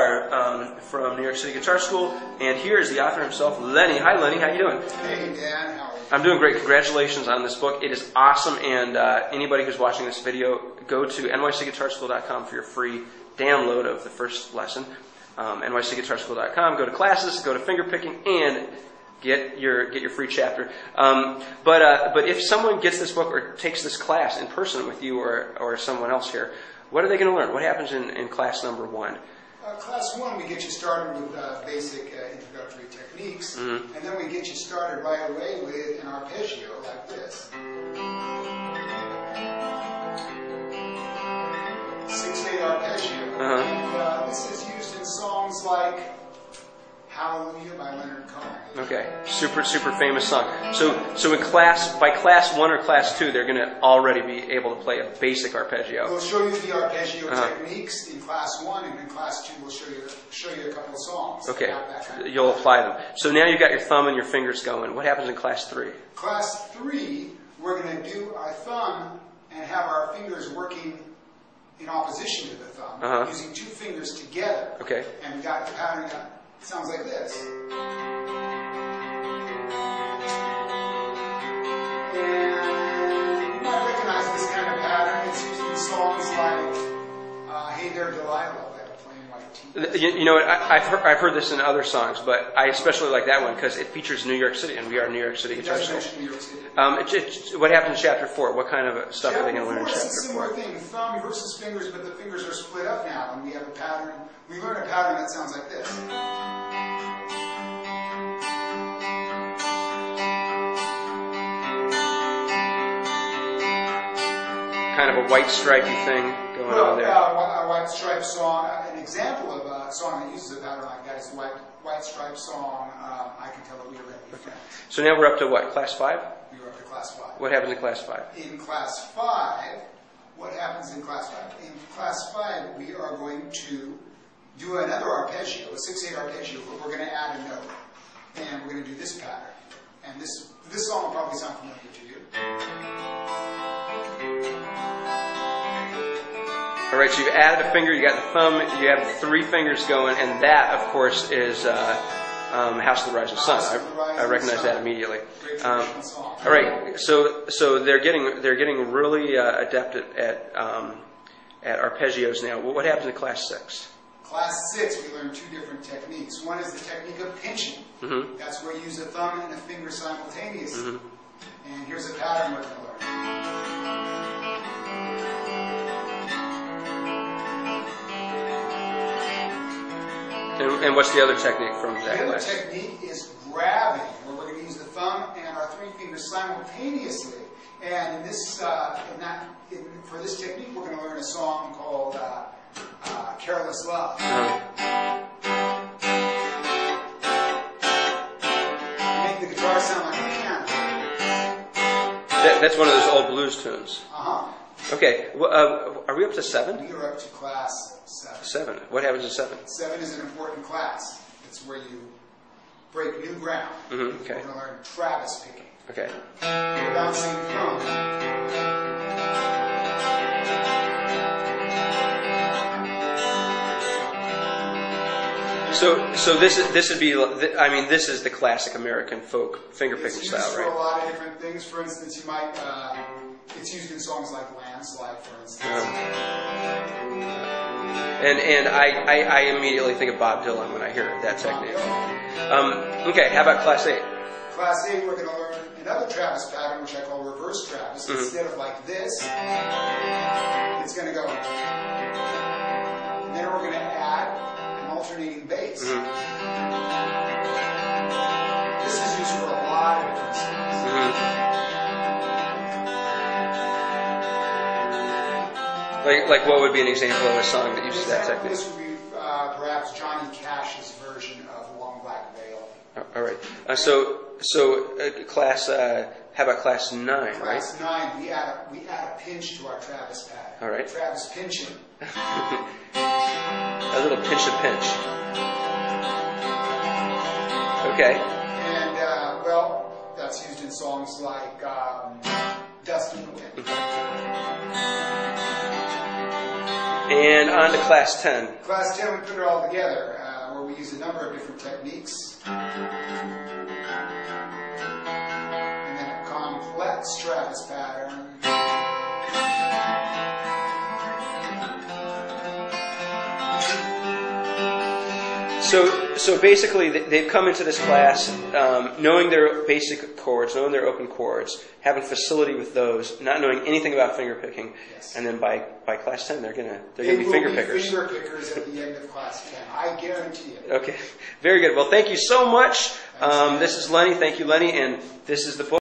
are from New York City Guitar School, and here is the author himself, Lenny. Hi, Lenny. How you doing? Hey, Dan. How are you? I'm doing great. Congratulations on this book. It is awesome, and anybody who's watching this video, go to nycguitarschool.com for your free download of the first lesson. nycguitarschool.com. Go to classes, go to fingerpicking, and get your free chapter. But if someone gets this book or takes this class in person with you or someone else here, what are they going to learn? What happens in class number 1? Class 1, we get you started with basic introductory techniques, and then we get you started right away with an arpeggio like this. 6/8 arpeggio. And this is used in songs like Hallelujah by Leonard Cohen. Okay, super famous song. So by class 1 or class 2, they're going to already be able to play a basic arpeggio. We'll show you the arpeggio techniques in class 1, and in class 2 we'll show you a couple of songs. Okay, you'll apply them. So now you've got your thumb and your fingers going. What happens in class 3? Class 3, we're going to do our thumb and have our fingers working in opposition to the thumb, using 2 fingers together. Okay. And we got the pattern that sounds like this. And you might recognize this kind of pattern. It's used in songs like Hey There Delilah by the Plain White T's. You know what? I've heard this in other songs, but I especially like that one because it features New York City, and we are New York City Guitar School. New York City. What happens in chapter 4? What kind of stuff are they going to learn in chapter 4? It's a similar thing. Thumb versus fingers, but the fingers are split up now, and we have a pattern. We learn a pattern that sounds like this. Kind of a white stripey thing going on there. A white stripe song. An example of a song that uses a pattern like that is the white stripe song. I Can Tell That We Are Ready. Okay. So now we're up to what? Class 5? We are up to class 5. What happens in class 5? In class 5, what happens in class 5? In class 5, we are going to do another arpeggio, a 6/8 arpeggio, but we're going to add a note. And we're going to do this pattern. And this song will probably sound familiar to you. All right, so you've added a finger, you got the thumb, you have 3 fingers going, and that, of course, is House of the Rising Sun. I recognize that immediately. All right, so they're getting really adept at arpeggios now. What happens in class 6? Class 6, we learn 2 different techniques. One is the technique of pinching. That's where you use a thumb and a finger simultaneously. And here's a pattern we're going to learn. And what's the other technique from that class? The other technique is grabbing, where we're going to use the thumb and our 3 fingers simultaneously. And in this, for this technique, we're going to learn a song called Careless Love. Make the guitar sound like a piano. That's one of those old blues tunes. Okay, are we up to 7? We are up to class 7. 7. What happens in 7? 7 is an important class. It's where you break new ground. Okay. We're going to learn Travis picking. Okay. We're bouncing from. So this would be, I mean, this is the classic American folk fingerpicking style, right? It's used for a lot of different things. For instance, you might, it's used in songs like Landslide, for instance. And I immediately think of Bob Dylan when I hear that technique. Okay, how about class 8? Class 8, we're going to learn another Travis pattern, which I call reverse Travis. Instead of like this, it's going to go. And then we're going to add an alternating bass. This is used for a lot of different songs. Like what would be an example of a song that uses that technique? This would be perhaps Johnny Cash's version of Long Black Veil. All right. Class. How about class 9? Class 9, we add a pinch to our Travis pattern. All right. Travis pinching. A little pinch of pinch. Okay. And well, that's used in songs like Dust in the Wind. And on to class 10. Class 10, we put it all together, where we use a number of different techniques. And then a complex Travis pattern. So basically, they've come into this class knowing their basic chords, knowing their open chords, having facility with those, not knowing anything about finger picking, Yes. and then by class 10, they're gonna be finger pickers. Finger pickers at the end of class 10. I guarantee it. Okay, very good. Well, thank you so much. This is Lenny. Thank you, Lenny, and this is the book.